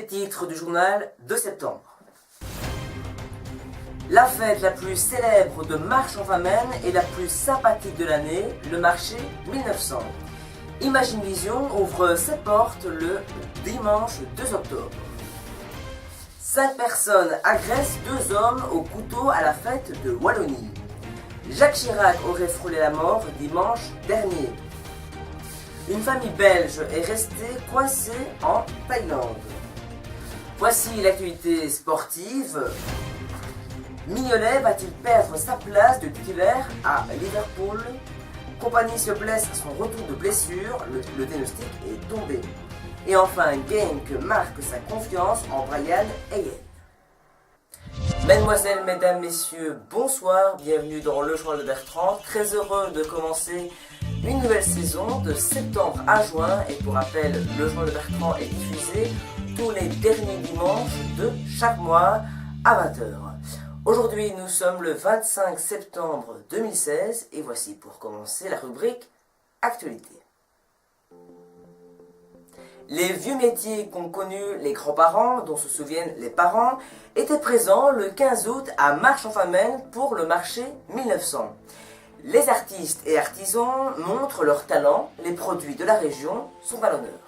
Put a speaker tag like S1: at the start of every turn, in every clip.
S1: titres du journal de septembre. La fête la plus célèbre de Marche-en-Famenne et la plus sympathique de l'année, le marché 1900. Imagine Vision ouvre ses portes le dimanche 2 octobre. 5 personnes agressent 2 hommes au couteau à la fête de Wallonie. Jacques Chirac aurait frôlé la mort dimanche dernier. Une famille belge est restée coincée en Thaïlande. Voici l'actualité sportive. Mignolet va-t-il perdre sa place de titulaire à Liverpool? Kompany se blesse à son retour de blessure, le diagnostic est tombé. Et enfin, Genk marque sa confiance en Brian Hayes. Mesdemoiselles, mesdames, messieurs, bonsoir, bienvenue dans le journal de Bertrand. Très heureux de commencer une nouvelle saison de septembre à juin. Et pour rappel, le journal de Bertrand est diffusé tous les derniers dimanches de chaque mois à 20h. Aujourd'hui, nous sommes le 25 septembre 2016 et voici pour commencer la rubrique Actualité. Les vieux métiers qu'ont connus les grands-parents, dont se souviennent les parents, étaient présents le 15 août à Marche-en-Famenne pour le marché 1900. Les artistes et artisans montrent leur talent, les produits de la région sont à l'honneur.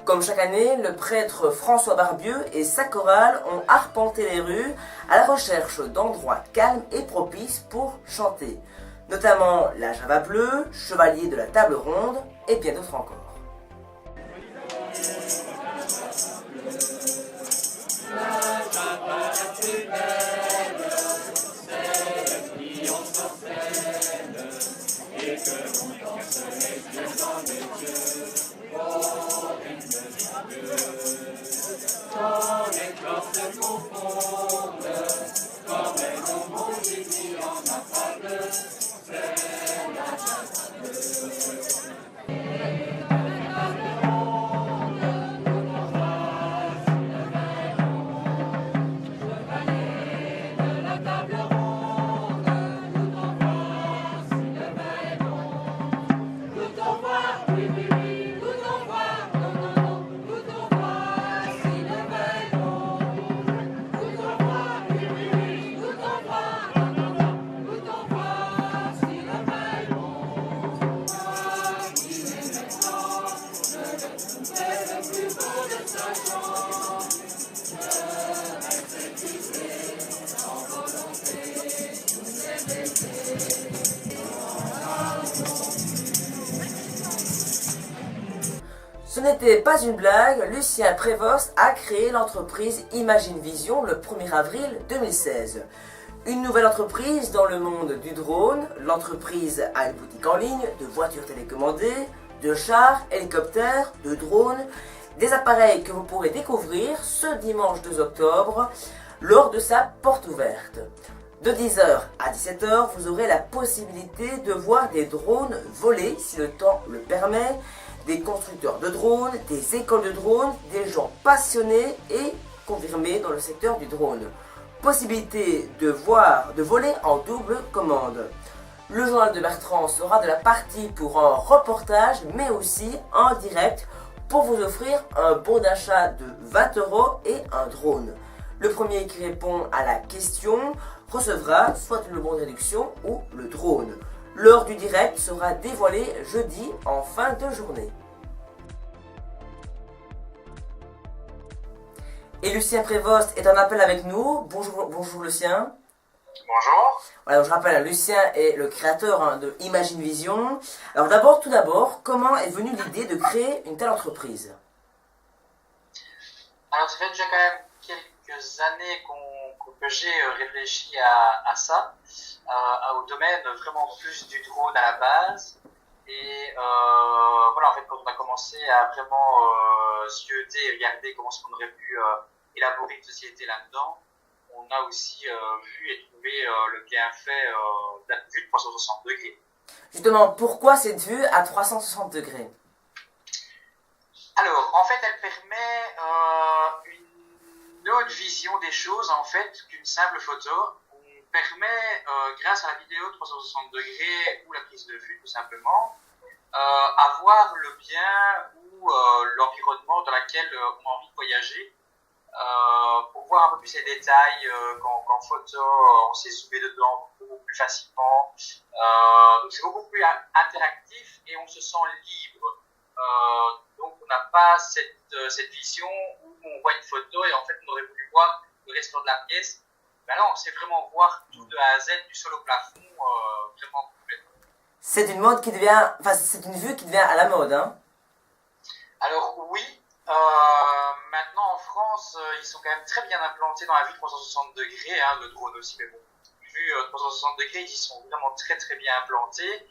S1: Comme chaque année, le prêtre François Barbieux et sa chorale ont arpenté les rues à la recherche d'endroits calmes et propices pour chanter, notamment la Java bleue, Chevalier de la Table Ronde et bien d'autres encore. Ce n'était pas une blague, Lucien Prévost a créé l'entreprise Imagine Vision le 1er avril 2016. Une nouvelle entreprise dans le monde du drone, l'entreprise a une boutique en ligne de voitures télécommandées, de chars, hélicoptères, de drones, des appareils que vous pourrez découvrir ce dimanche 2 octobre lors de sa porte ouverte. De 10h à 17h, vous aurez la possibilité de voir des drones voler si le temps le permet, des constructeurs de drones, des écoles de drones, des gens passionnés et confirmés dans le secteur du drone. Possibilité de voler en double commande. Le journal de Bertrand sera de la partie pour un reportage, mais aussi en direct pour vous offrir un bon d'achat de 20 € et un drone. Le premier qui répond à la question recevra soit le bon de réduction ou le drone. L'heure du direct sera dévoilée jeudi en fin de journée. Et Lucien Prévost est en appel avec nous. Bonjour Lucien.
S2: Bonjour.
S1: Voilà, donc je rappelle, Lucien est le créateur de Imagine Vision. Alors tout d'abord, comment est venue l'idée de créer une telle entreprise?
S2: Alors ça fait déjà quand même quelques années que j'ai réfléchi à ça, au domaine vraiment plus du drone à la base. Et voilà, en fait, quand on a commencé à vraiment zioter et regarder comment est-ce qu'on aurait pu élaborer une société là-dedans, on a aussi vu et trouvé le bienfait de la vue de 360 degrés.
S1: Justement, pourquoi cette vue à 360 degrés?
S2: Alors, en fait, elle permet une autre vision des choses, en fait, qu'une simple photo. On permet, grâce à la vidéo 360 degrés ou la prise de vue, tout simplement, à voir le bien ou l'environnement dans lequel on a envie de voyager. Pour voir un peu plus les détails qu'en photo, on sait zoomer dedans beaucoup plus facilement. Donc c'est beaucoup plus interactif et on se sent libre. Donc on n'a pas cette vision où on voit une photo et en fait on aurait voulu voir le restant de la pièce. Ben là on sait vraiment voir tout de A à Z, du sol au plafond, vraiment complètement.
S1: C'est une mode qui devient, c'est une vue qui devient à la mode, hein?
S2: Alors oui. Maintenant en France, ils sont quand même très bien implantés dans la vue 360 degrés, hein, le drone aussi, mais bon, vue 360 degrés, ils y sont vraiment très très bien implantés.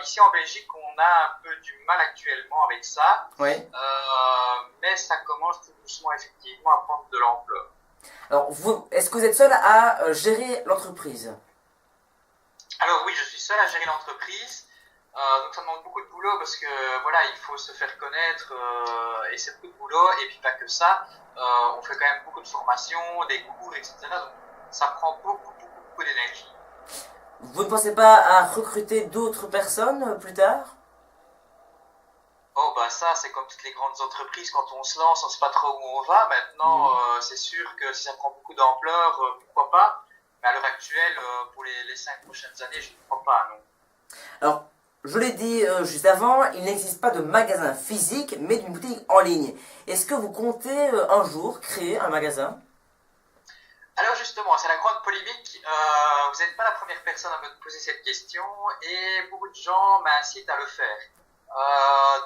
S2: Ici en Belgique, on a un peu du mal actuellement avec ça,
S1: Oui.
S2: Mais ça commence tout doucement effectivement à prendre de l'ampleur.
S1: Alors est-ce que vous êtes seul à gérer l'entreprise?
S2: Alors oui, je suis seul à gérer l'entreprise. Donc ça demande beaucoup de boulot parce que voilà, il faut se faire connaître et c'est beaucoup de boulot. Et puis pas que ça, on fait quand même beaucoup de formations, des cours, etc. Donc ça prend beaucoup d'énergie.
S1: Vous ne pensez pas à recruter d'autres personnes plus tard?
S2: Oh bah ça, c'est comme toutes les grandes entreprises, quand on se lance, on ne sait pas trop où on va. Maintenant, c'est sûr que si ça prend beaucoup d'ampleur, pourquoi pas. Mais à l'heure actuelle, pour les 5 prochaines années, je ne crois pas, non.
S1: Alors, je l'ai dit juste avant, il n'existe pas de magasin physique, mais d'une boutique en ligne. Est-ce que vous comptez un jour créer un magasin?
S2: Alors justement, c'est la grande polémique. Vous n'êtes pas la première personne à me poser cette question et beaucoup de gens m'incitent à le faire.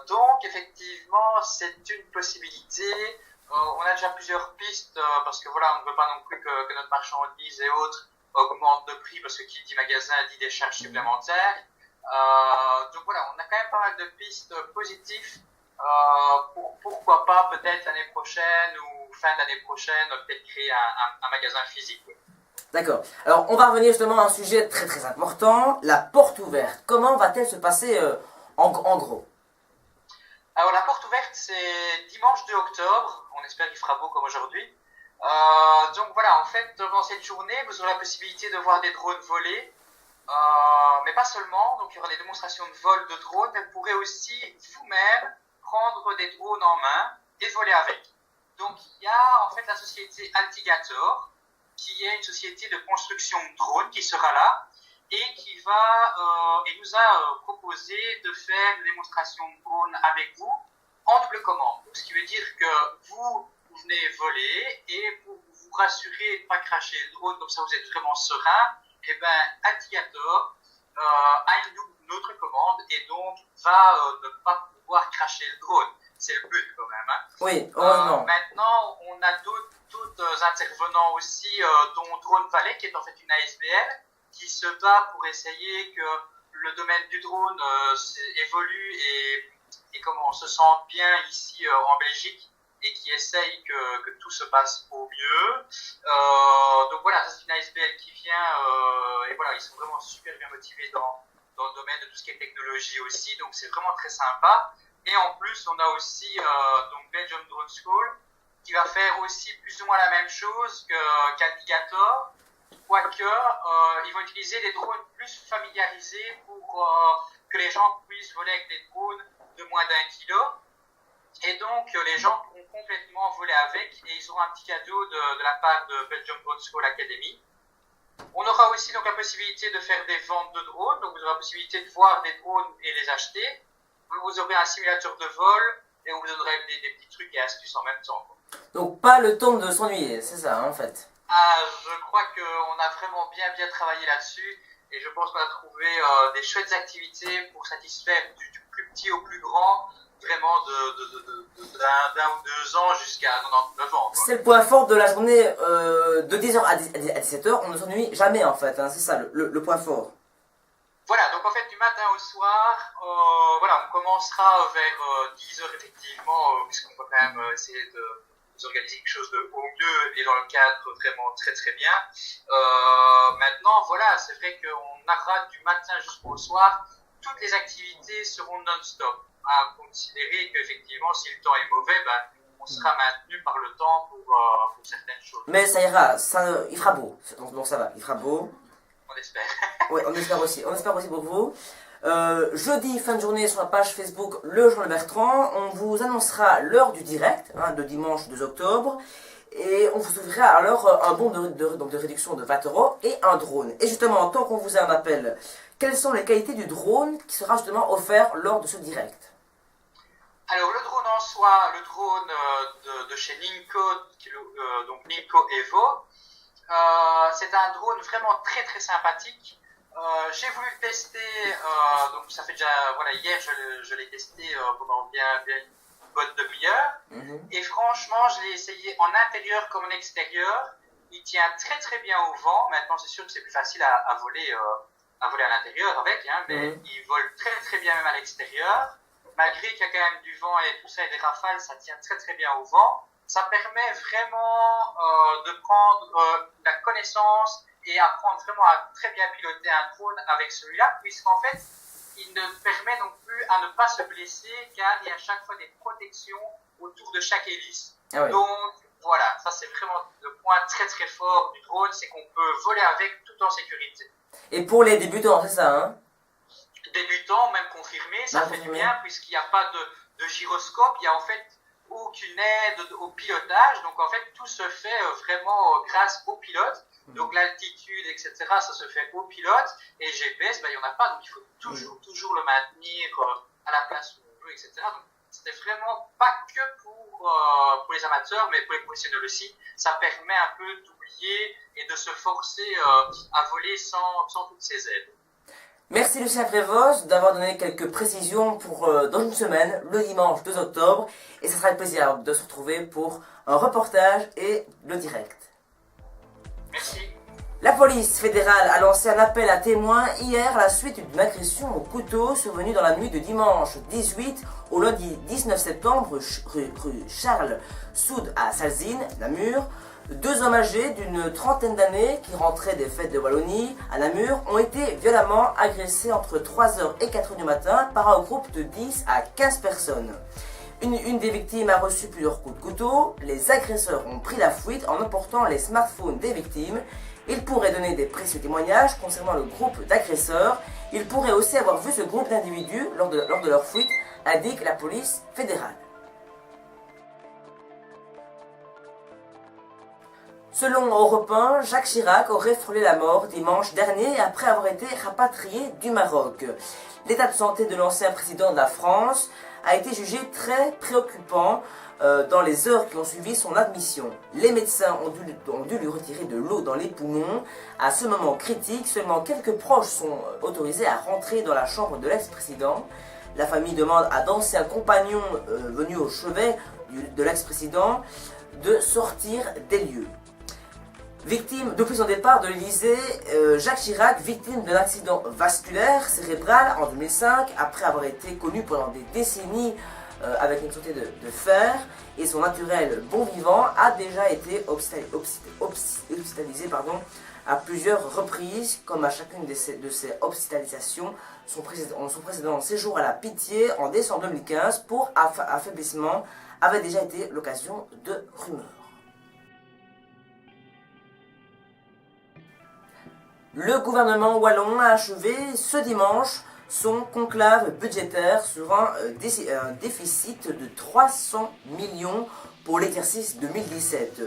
S2: Donc effectivement, c'est une possibilité. On a déjà plusieurs pistes parce que voilà, on ne veut pas non plus que notre marchandise et autres augmentent de prix parce que qui dit magasin dit des charges supplémentaires. Donc voilà, on a quand même pas mal de pistes positives. Pourquoi pas peut-être l'année prochaine ou fin d'année prochaine peut-être créer un magasin physique.
S1: D'accord. Alors on va revenir justement à un sujet très très important, la porte ouverte. Comment va-t-elle se passer en gros?
S2: Alors la porte ouverte c'est dimanche 2 octobre, on espère qu'il fera beau comme aujourd'hui. Donc voilà, en fait dans cette journée vous aurez la possibilité de voir des drones voler. Mais pas seulement, donc il y aura des démonstrations de vol de drones, mais vous pourrez aussi vous-même prendre des drones en main et voler avec. Donc il y a en fait la société Altigator, qui est une société de construction de drones qui sera là et qui nous a proposé de faire une démonstration de drone avec vous en double commande. Donc, ce qui veut dire que vous venez voler et pour vous rassurer de ne pas cracher le drone, comme ça vous êtes vraiment serein, et bien Altigator a une autre commande et donc va ne pas pouvoir cracher le drone. C'est le but quand même. Hein.
S1: Oui, heureusement.
S2: Maintenant, on a d'autres intervenants aussi, dont Drone Valley, qui est en fait une ASBL, qui se bat pour essayer que le domaine du drone évolue et comment on se sent bien ici en Belgique et qui essaye que tout se passe au mieux. Donc voilà, c'est une ASBL qui vient et voilà, ils sont vraiment super bien motivés dans le domaine de tout ce qui est technologie aussi, donc c'est vraiment très sympa. Et en plus, on a aussi donc Belgium Drone School qui va faire aussi plus ou moins la même chose qu'Alligator, quoique ils vont utiliser des drones plus familiarisés pour que les gens puissent voler avec des drones de moins d'1 kilo. Et donc, les gens pourront complètement voler avec et ils auront un petit cadeau de la part de Belgium Drone School Academy. On aura aussi donc la possibilité de faire des ventes de drones, donc vous aurez la possibilité de voir des drones et les acheter. Vous aurez un simulateur de vol et on vous donnera des petits trucs et astuces en même temps.
S1: Donc pas le temps de s'ennuyer, c'est ça hein, en fait.
S2: Je crois qu'on a vraiment bien travaillé là-dessus et je pense qu'on a trouvé des chouettes activités pour satisfaire du plus petit au plus grand, vraiment d'un ou 2 ans jusqu'à 99 ans.
S1: C'est le point fort de la journée de 10h à 17h, on ne s'ennuie jamais en fait, hein, c'est ça le point fort.
S2: Voilà, donc en fait du matin au soir, voilà, on commencera vers 10h effectivement, puisqu'on va quand même essayer de organiser quelque chose de au mieux et dans le cadre vraiment très bien. Maintenant, voilà, c'est vrai qu'on aura du matin jusqu'au soir, toutes les activités seront non-stop. À considérer qu'effectivement, si le temps est mauvais, on sera maintenu par le temps pour certaines choses.
S1: Mais ça ira, il fera beau, donc ça va, il fera beau.
S2: On espère.
S1: Oui, on espère aussi pour vous. Jeudi, fin de journée, sur la page Facebook Le Journal Bertrand, on vous annoncera l'heure du direct, hein, de dimanche 2 octobre, et on vous ouvrira alors un bon de réduction de 20 € et un drone. Et justement, tant qu'on vous a un appel, quelles sont les qualités du drone qui sera justement offert lors de ce direct?
S2: Alors le drone en soi, le drone de chez Ninco, donc Ninco Evo, c'est un drone vraiment très sympathique. J'ai voulu le tester, donc ça fait déjà, voilà, hier je l'ai testé pendant bien une bonne demi-heure. Et franchement, je l'ai essayé en intérieur comme en extérieur. Il tient très bien au vent. Maintenant, c'est sûr que c'est plus facile à voler à l'intérieur avec, hein, mais il vole très bien même à l'extérieur. Malgré qu'il y a quand même du vent et tout ça et des rafales, ça tient très bien au vent. Ça permet vraiment de prendre la connaissance et apprendre vraiment à très bien piloter un drone avec celui-là, puisqu'en fait, il ne permet non plus à ne pas se blesser, car il y a à chaque fois des protections autour de chaque hélice. Ah oui. Donc voilà, ça c'est vraiment le point très fort du drone, c'est qu'on peut voler avec tout en sécurité.
S1: Et pour les débutants, c'est ça, hein?
S2: Débutants, même confirmés, ça fait du bien, puisqu'il n'y a pas de gyroscope, il n'y a en fait aucune aide au pilotage, donc en fait tout se fait vraiment grâce au pilote. Donc l'altitude, etc., ça se fait au pilote, et GPS, il n'y en a pas, donc il faut toujours le maintenir à la place où on veut, etc. Donc c'était vraiment pas que pour les amateurs, mais pour les professionnels aussi. Ça permet un peu d'oublier et de se forcer à voler sans toutes ces aides.
S1: Merci Lucien Prévost d'avoir donné quelques précisions pour dans une semaine, le dimanche 2 octobre, et ça sera un plaisir de se retrouver pour un reportage et le direct.
S2: Merci.
S1: La police fédérale a lancé un appel à témoins hier à la suite d'une agression au couteau survenue dans la nuit de dimanche 18 au lundi 19 septembre rue Charles Soud à Salzine, Namur. 2 hommes âgés d'une trentaine d'années qui rentraient des fêtes de Wallonie à Namur ont été violemment agressés entre 3h et 4h du matin par un groupe de 10 à 15 personnes. Une des victimes a reçu plusieurs coups de couteau. Les agresseurs ont pris la fuite en emportant les smartphones des victimes. Ils pourraient donner des précieux témoignages concernant le groupe d'agresseurs. Ils pourraient aussi avoir vu ce groupe d'individus lors de leur fuite, indique la police fédérale. Selon Europe 1, Jacques Chirac aurait frôlé la mort dimanche dernier après avoir été rapatrié du Maroc. L'état de santé de l'ancien président de la France a été jugé très préoccupant dans les heures qui ont suivi son admission. Les médecins ont dû lui retirer de l'eau dans les poumons. À ce moment critique, seulement quelques proches sont autorisés à rentrer dans la chambre de l'ex-président. La famille demande à d'anciens compagnons venus au chevet de l'ex-président de sortir des lieux. Victime, depuis son départ de l'Élysée, Jacques Chirac, victime d'un accident vasculaire cérébral en 2005, après avoir été connu pendant des décennies avec une santé de fer et son naturel bon vivant, a déjà été hospitalisé à plusieurs reprises, comme à chacune de ces hospitalisations. Son précédent séjour à la Pitié en décembre 2015 pour affaiblissement avait déjà été l'occasion de rumeurs. Le gouvernement wallon a achevé ce dimanche son conclave budgétaire sur un déficit de 300 millions pour l'exercice 2017.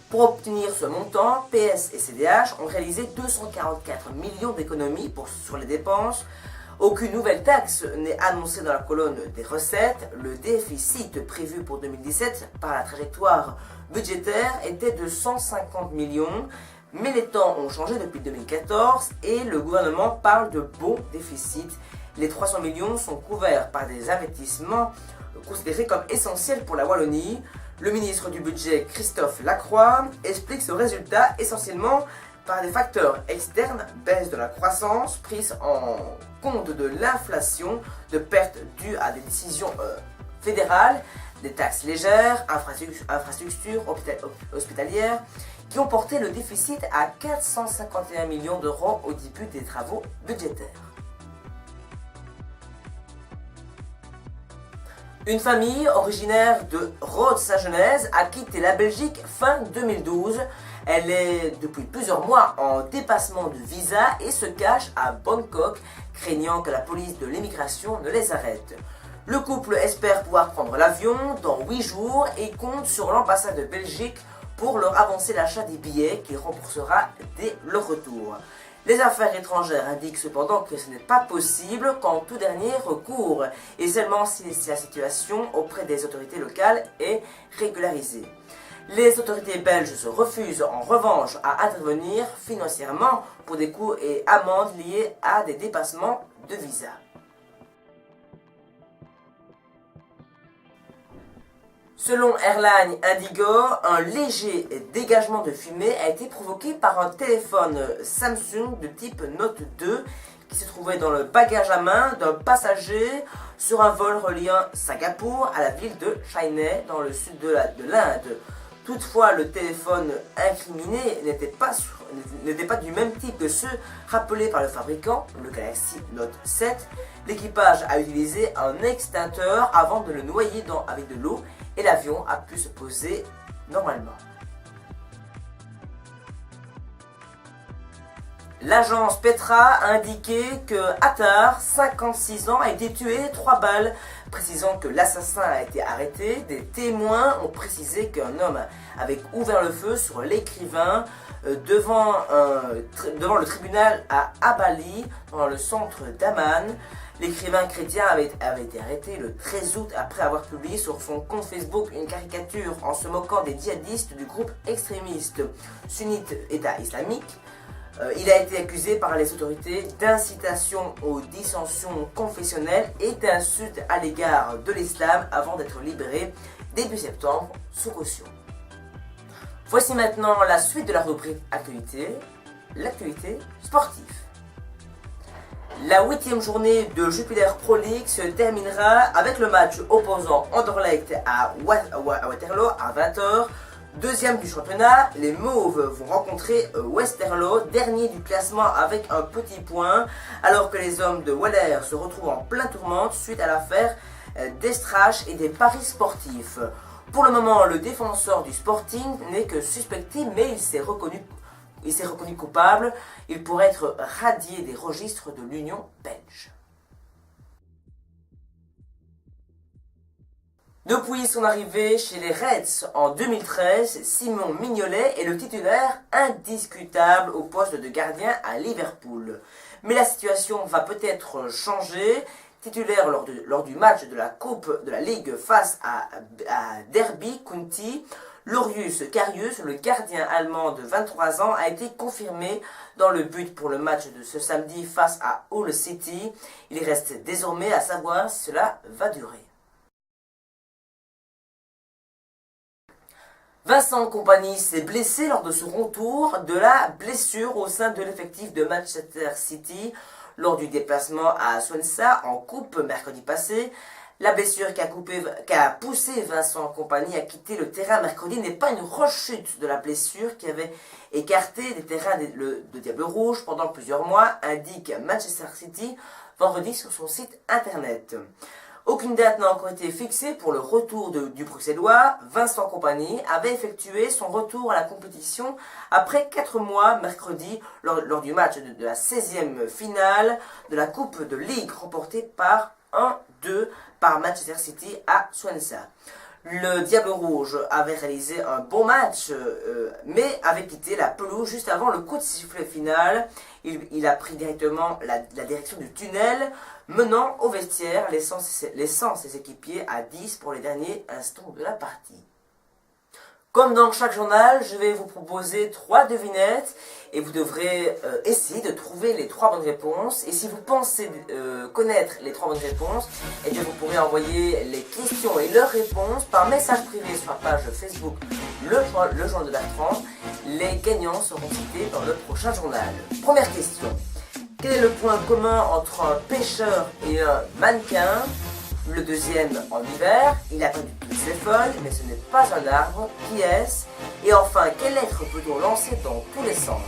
S1: Pour obtenir ce montant, PS et CDH ont réalisé 244 millions d'économies sur les dépenses. Aucune nouvelle taxe n'est annoncée dans la colonne des recettes. Le déficit prévu pour 2017 par la trajectoire budgétaire était de 150 millions. Mais les temps ont changé depuis 2014 et le gouvernement parle de bon déficit. Les 300 millions sont couverts par des investissements considérés comme essentiels pour la Wallonie. Le ministre du budget, Christophe Lacroix, explique ce résultat essentiellement par des facteurs externes, baisse de la croissance, prise en compte de l'inflation, de pertes dues à des décisions fédérales, des taxes légères, infrastructures hospitalières, qui ont porté le déficit à 451 millions d'euros au début des travaux budgétaires. Une famille originaire de Rhodes-sa-Genèse a quitté la Belgique fin 2012. Elle est depuis plusieurs mois en dépassement de visa et se cache à Bangkok, craignant que la police de l'immigration ne les arrête. Le couple espère pouvoir prendre l'avion dans 8 jours et compte sur l'ambassade de Belgique pour leur avancer l'achat des billets qu'il remboursera dès leur retour. Les affaires étrangères indiquent cependant que ce n'est pas possible qu'en tout dernier recours, et seulement si la situation auprès des autorités locales est régularisée. Les autorités belges se refusent en revanche à intervenir financièrement pour des coûts et amendes liés à des dépassements de visa. Selon Airline Indigo, un léger dégagement de fumée a été provoqué par un téléphone Samsung de type Note 2 qui se trouvait dans le bagage à main d'un passager sur un vol reliant Singapour à la ville de Chennai dans le sud de l'Inde. Toutefois, le téléphone incriminé n'était pas du même type que ceux rappelés par le fabricant, le Galaxy Note 7. L'équipage a utilisé un extincteur avant de le noyer avec de l'eau et l'avion a pu se poser normalement. L'agence Petra a indiqué que Attar, 56 ans, a été tué 3 balles, précisant que l'assassin a été arrêté. Des témoins ont précisé qu'un homme avait ouvert le feu sur l'écrivain devant le tribunal à Abali, dans le centre d'Amman. L'écrivain chrétien avait été arrêté le 13 août après avoir publié sur son compte Facebook une caricature en se moquant des djihadistes du groupe extrémiste sunnite État islamique. Il a été accusé par les autorités d'incitation aux dissensions confessionnelles et d'insultes à l'égard de l'islam avant d'être libéré début septembre sous caution. Voici maintenant la suite de la rubrique actualité, l'actualité sportive. La 8e journée de Jupiler Pro League se terminera avec le match opposant Anderlecht à Waterloo à 20h. Deuxième du championnat, les Mauves vont rencontrer Westerlo, dernier du classement avec un petit point, alors que les hommes de Waller se retrouvent en plein tourmente suite à l'affaire d'Estrache et des paris sportifs. Pour le moment, le défenseur du Sporting n'est que suspecté, mais il s'est reconnu coupable. Il pourrait être radié des registres de l'Union belge. Depuis son arrivée chez les Reds en 2013, Simon Mignolet est le titulaire indiscutable au poste de gardien à Liverpool. Mais la situation va peut-être changer. Titulaire lors du match de la Coupe de la Ligue face à Derby County, Loris Karius, le gardien allemand de 23 ans, a été confirmé dans le but pour le match de ce samedi face à Hull City. Il reste désormais à savoir si cela va durer. Vincent Kompany s'est blessé lors de son retour de la blessure au sein de l'effectif de Manchester City lors du déplacement à Swansea en coupe mercredi passé. La blessure qui a poussé Vincent Kompany à quitter le terrain mercredi n'est pas une rechute de la blessure qui avait écarté des terrains de Diable Rouge pendant plusieurs mois, indique Manchester City vendredi sur son site internet. Aucune date n'a encore été fixée pour le retour du Bruxellois. Vincent Kompany avait effectué son retour à la compétition après 4 mois mercredi lors du match de la 16e finale de la Coupe de Ligue remportée par 1-2 par Manchester City à Swansea. Le Diable Rouge avait réalisé un bon match, mais avait quitté la pelouse juste avant le coup de sifflet final. Il a pris directement la direction du tunnel, menant au vestiaire, laissant ses équipiers à 10 pour les derniers instants de la partie. Comme dans chaque journal, je vais vous proposer 3 devinettes et vous devrez essayer de trouver les 3 bonnes réponses. Et si vous pensez connaître les 3 bonnes réponses, eh bien vous pourrez envoyer les questions et leurs réponses par message privé sur la page Facebook Le Journal de Bertrand. Les gagnants seront cités dans le prochain journal. Première question. Quel est le point commun entre un pêcheur et un mannequin? Le deuxième, en hiver, il a perdu toutes ses feuilles, mais ce n'est pas un arbre. Qui est-ce? Et enfin, quelle lettre peut-on lancer dans tous les sens?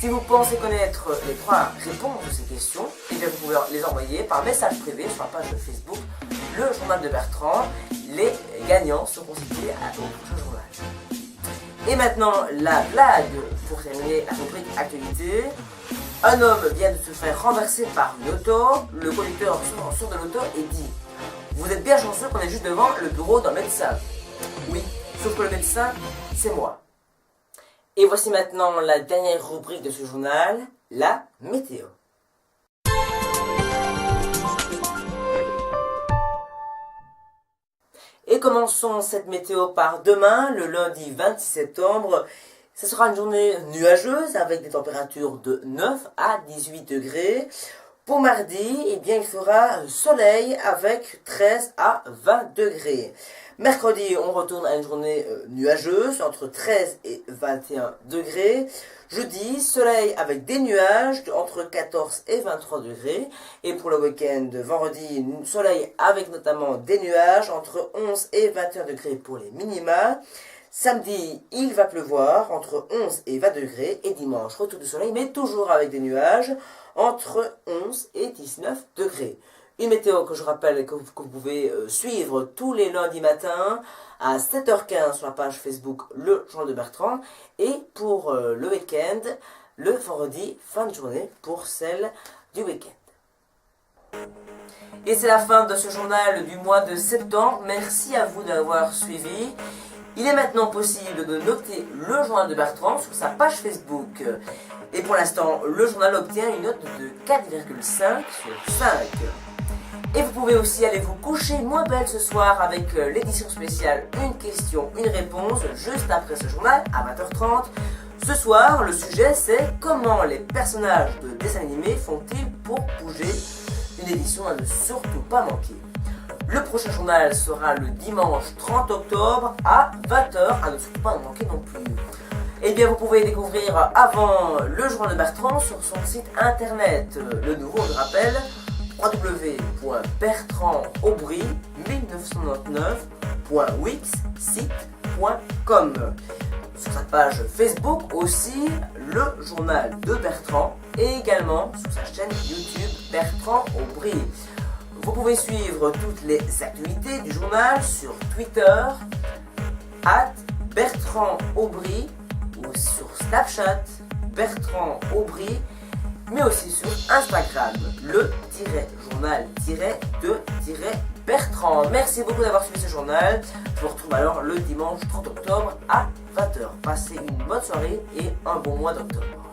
S1: Si vous pensez connaître les 3 réponses de ces questions, eh bien vous pouvez les envoyer par message privé sur la page de Facebook Le Journal de Bertrand. Les gagnants seront cités au prochain journal. Et maintenant, la blague pour terminer la rubrique actualité. Un homme vient de se faire renverser par une auto. Le conducteur sort de l'auto et dit: vous êtes bien chanceux qu'on est juste devant le bureau d'un médecin. Oui, sauf que le médecin, c'est moi. Et voici maintenant la dernière rubrique de ce journal, la météo. Et commençons cette météo par demain, le lundi 26 septembre. Ce sera une journée nuageuse avec des températures de 9 à 18 degrés. Pour mardi, eh bien, il fera soleil avec 13 à 20 degrés. Mercredi, on retourne à une journée nuageuse entre 13 et 21 degrés. Jeudi, soleil avec des nuages entre 14 et 23 degrés. Et pour le week-end, vendredi, soleil avec notamment des nuages entre 11 et 21 degrés pour les minima. Samedi, il va pleuvoir entre 11 et 20 degrés. Et dimanche, retour du soleil, mais toujours avec des nuages entre 11 et 19 degrés. Une météo que je rappelle que vous pouvez suivre tous les lundis matins à 7h15 sur la page Facebook Le Journal de Bertrand. Et pour le week-end, le vendredi, fin de journée pour celle du week-end. Et c'est la fin de ce journal du mois de septembre. Merci à vous d'avoir suivi. Il est maintenant possible de noter Le Journal de Bertrand sur sa page Facebook. Et pour l'instant, le journal obtient une note de 4,5 sur 5. Et vous pouvez aussi aller vous coucher moins belle ce soir avec l'édition spéciale Une question, une réponse, juste après ce journal à 20h30. Ce soir, le sujet c'est comment les personnages de dessins animés font-ils pour bouger. Une édition à ne surtout pas manquer. Le prochain journal sera le dimanche 30 octobre à 20h, à ne surtout pas manquer non plus. Eh bien, vous pouvez découvrir avant le Journal de Bertrand sur son site internet. Le nouveau, je rappelle, www.bertrand-aubry1999.wixsite.com. Sur sa page Facebook aussi, le Journal de Bertrand, et également sur sa chaîne YouTube Bertrand Aubry. Vous pouvez suivre toutes les actualités du journal sur Twitter, @BertrandAubry, ou sur Snapchat, Bertrand Aubry, mais aussi sur Instagram, le-journal-de-bertrand. Merci beaucoup d'avoir suivi ce journal. Je vous retrouve alors le dimanche 30 octobre à 20h. Passez une bonne soirée et un bon mois d'octobre.